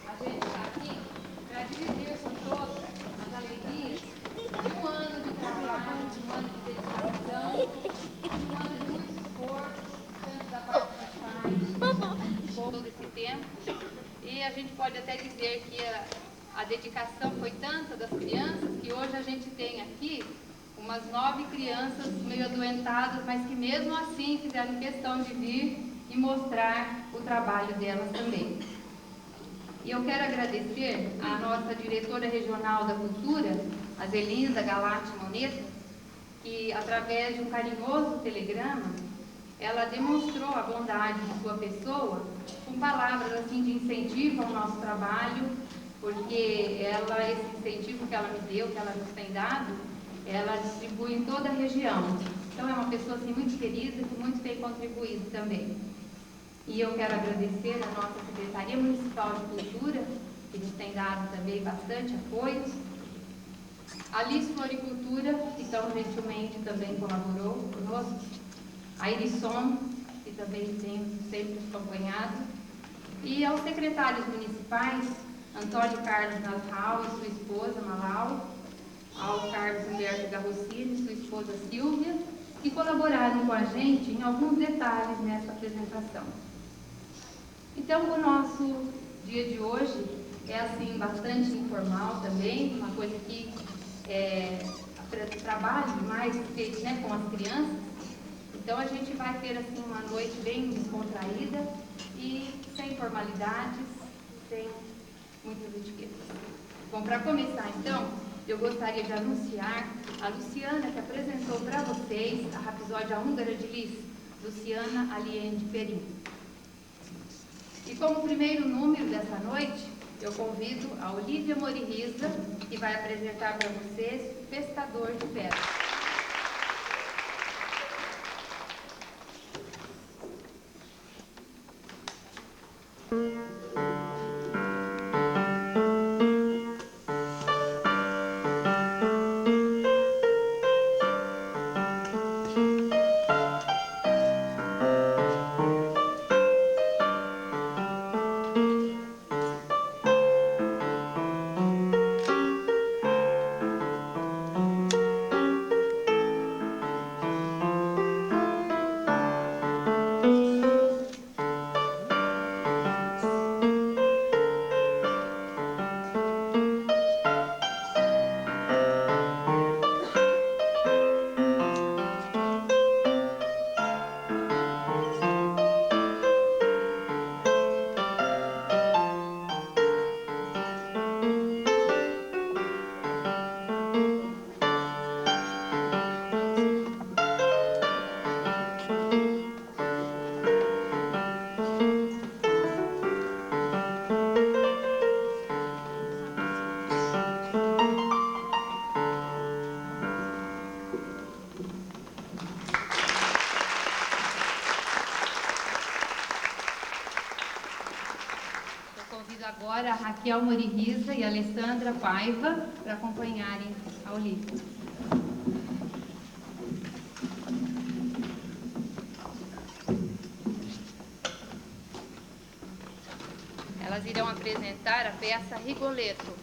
A gente está aqui para dividir com todos as alegrias de um ano de trabalho, de um ano de dedicação, de um ano de muito esforço, tanto da parte dos pais, como todo esse tempo. E a gente pode até dizer que a dedicação foi tanta das crianças que hoje a gente tem aqui umas 9 crianças meio adoentadas, mas que mesmo assim fizeram questão de vir e mostrar o trabalho delas também. E eu quero agradecer à nossa diretora regional da cultura, a Zelinda Galati Moneta, que através de um carinhoso telegrama, ela demonstrou a bondade de sua pessoa com palavras assim de incentivo ao nosso trabalho, porque ela, esse incentivo que ela me deu, que ela nos tem dado, ela distribui em toda a região. Então é uma pessoa assim muito querida, que muito tem contribuído também. E eu quero agradecer a nossa Secretaria Municipal de Cultura, que nos tem dado também bastante apoio. A Liz Floricultura, que tão gentilmente também colaborou conosco. A Irisson, que também tem sempre nos acompanhado. E aos secretários municipais, Antônio Carlos Nasral e sua esposa, Malau, ao Carlos Humberto Garrocini e sua esposa Silvia, que colaboraram com a gente em alguns detalhes nessa apresentação. Então, o nosso dia de hoje é assim bastante informal também, uma coisa que trabalho mais feito, né, com as crianças. Então a gente vai ter assim uma noite bem descontraída e sem formalidades, sem muitas etiquetas. Bom, para começar então, eu gostaria de anunciar a Luciana, que apresentou para vocês a Rapsódia Húngara de Lis, Luciana Aliene de Perim. E como primeiro número dessa noite, eu convido a Olívia Moririza, que vai apresentar para vocês Pescador de Pedras. Agora a Raquel Moririza e a Alessandra Paiva para acompanharem a Olívia. Elas irão apresentar a peça Rigoletto.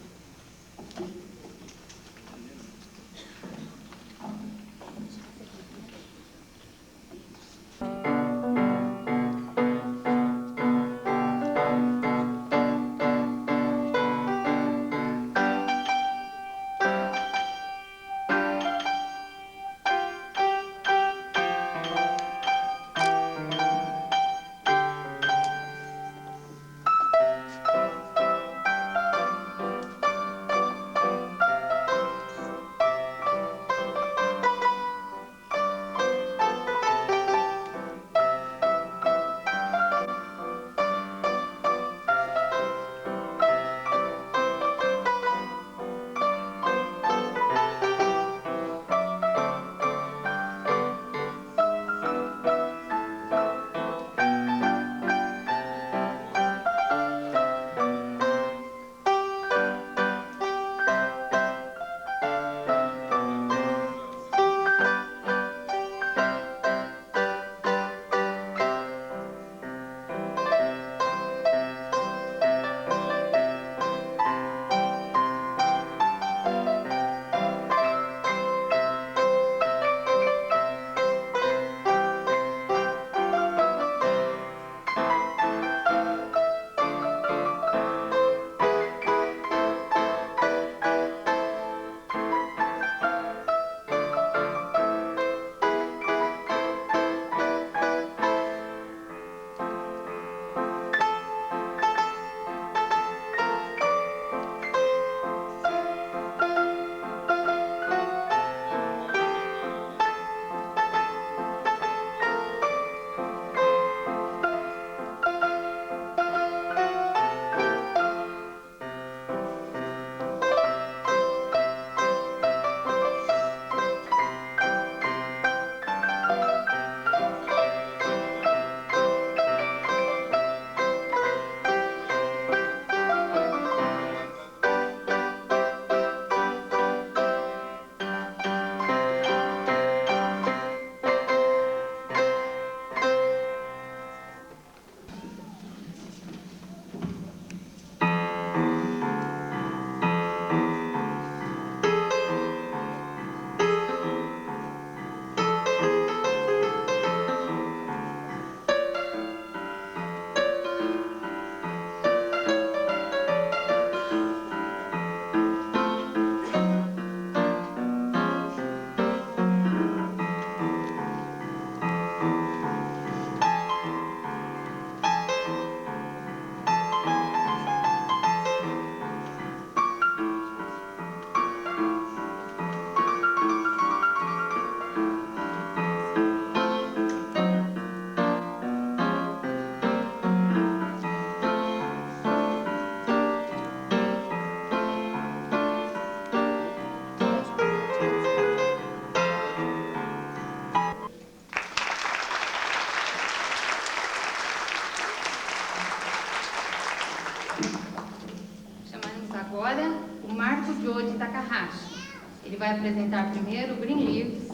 Agora, o Marco Joe de Takahashi. Ele vai apresentar primeiro o Green Leaves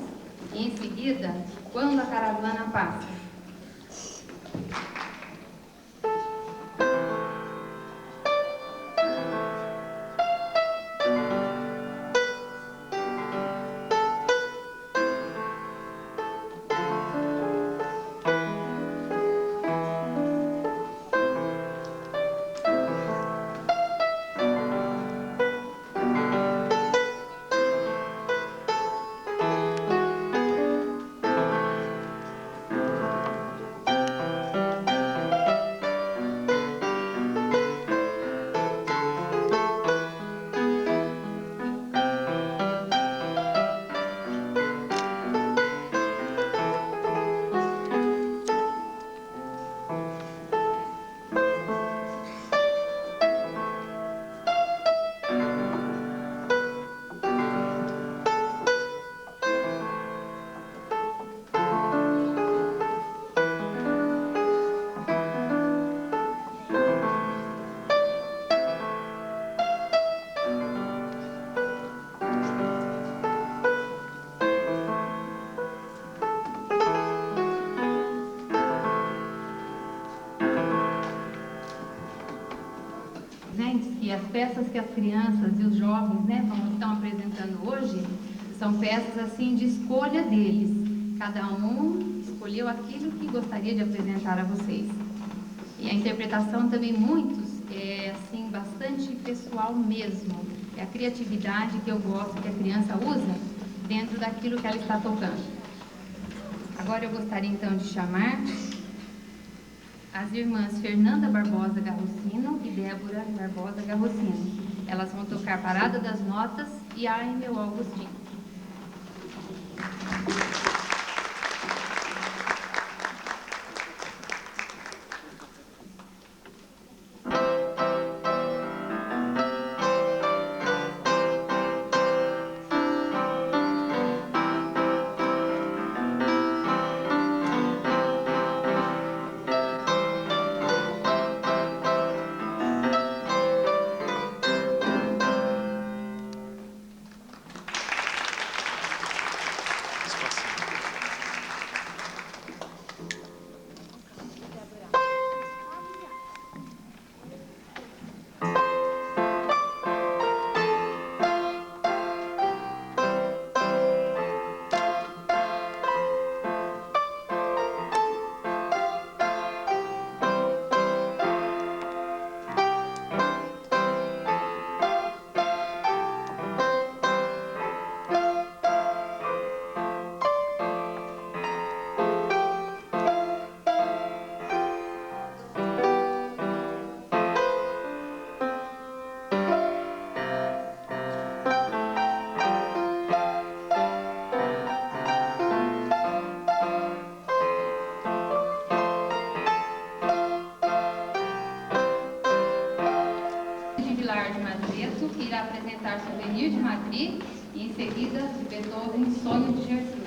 e, em seguida, Quando a Caravana Passa. E as peças que as crianças e os jovens, né, estão apresentando hoje são peças assim de escolha deles. Cada um escolheu aquilo que gostaria de apresentar a vocês. E a interpretação também muitos é assim bastante pessoal mesmo. É a criatividade que eu gosto que a criança usa dentro daquilo que ela está tocando. Agora eu gostaria então de chamar as irmãs Fernanda Barbosa Garrocino e Débora Barbosa Garrocino. Elas vão tocar Parada das Notas e Ai Meu Augustinho. Que irá apresentar Souvenir de Madrid e, em seguida, de Beethoven, Sonho de Gertrudes.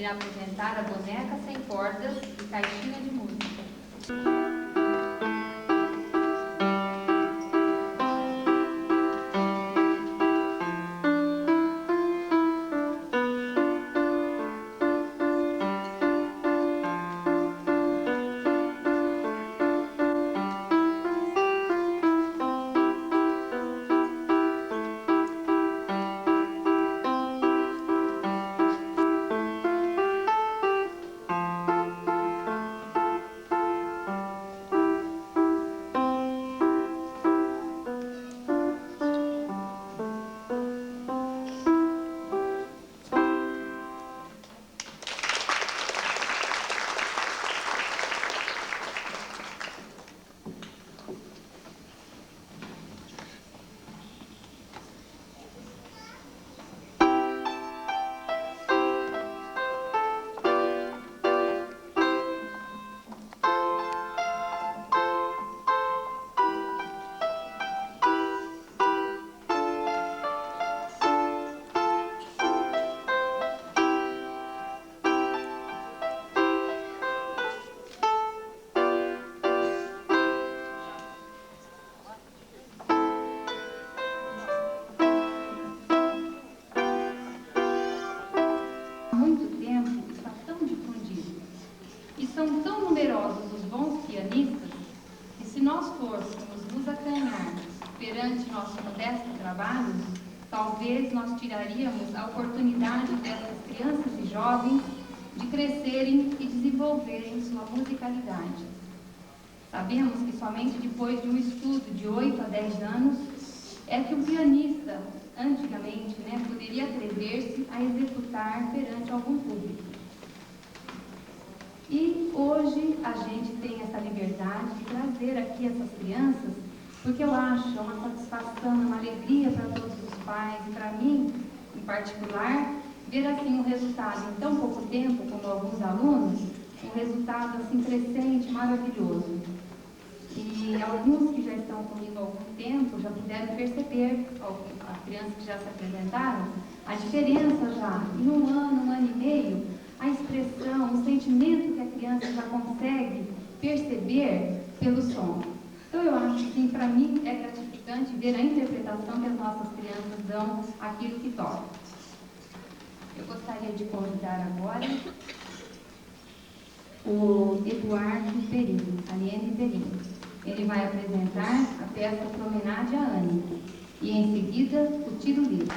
irá apresentar a boneca sem cordas e caixinha de música. São tão numerosos os bons pianistas que, se nós fôssemos nos acanhar perante nosso modesto trabalho, talvez nós tiraríamos a oportunidade dessas crianças e jovens de crescerem e desenvolverem sua musicalidade. Sabemos que somente depois de um estudo de 8 a 10 anos é que o pianista, antigamente, poderia atrever-se a executar perante algum público. E hoje a gente tem essa liberdade de trazer aqui essas crianças, porque eu acho uma satisfação, uma alegria para todos os pais e para mim, em particular, ver assim um resultado em tão pouco tempo, como alguns alunos, um resultado assim crescente, maravilhoso. E alguns que já estão comigo há algum tempo já puderam perceber, as crianças que já se apresentaram, a diferença já em um ano e meio, a expressão, o sentimento que a criança já consegue perceber pelo som. Então eu acho que para mim é gratificante ver a interpretação que as nossas crianças dão àquilo que tocam. Eu gostaria de convidar agora o Eduardo Perim, Aliene Perim. Ele vai apresentar a peça Promenade a Anne e em seguida o tiro livre.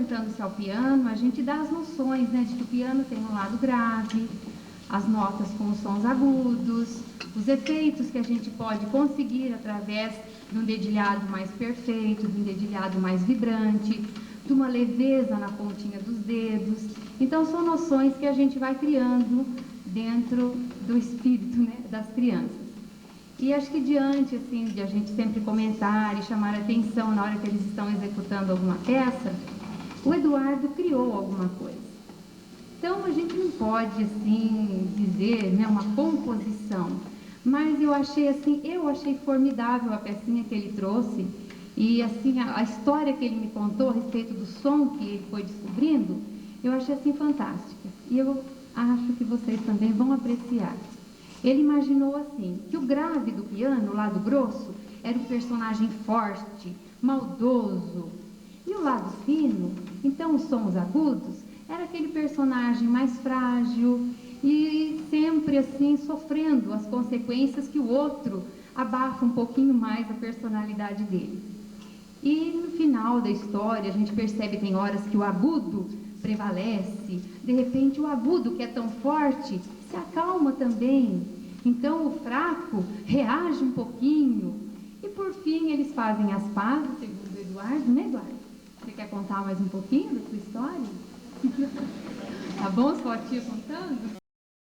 apresentando-se ao piano, a gente dá as noções, né, de que o piano tem um lado grave, as notas com os sons agudos, os efeitos que a gente pode conseguir através de um dedilhado mais perfeito, de um dedilhado mais vibrante, de uma leveza na pontinha dos dedos. Então, são noções que a gente vai criando dentro do espírito, né, das crianças. E acho que diante, assim, de a gente sempre comentar e chamar a atenção na hora que eles estão executando alguma peça, o Eduardo criou alguma coisa. Então, a gente não pode, assim, dizer, né, uma composição, mas eu achei formidável a pecinha que ele trouxe e, assim, a história que ele me contou a respeito do som que ele foi descobrindo, eu achei, assim, fantástica. E eu acho que vocês também vão apreciar. Ele imaginou assim, que o grave do piano, o lado grosso, era um personagem forte, maldoso. E o lado fino, então os sons agudos, era aquele personagem mais frágil e sempre assim sofrendo as consequências que o outro abafa um pouquinho mais a personalidade dele. E no final da história a gente percebe tem horas que o agudo prevalece, de repente o agudo que é tão forte se acalma também. Então o fraco reage um pouquinho e por fim eles fazem as pazes, segundo o Eduardo, né, Eduardo? Você quer contar mais um pouquinho da sua história? Tá bom, sua tia contando?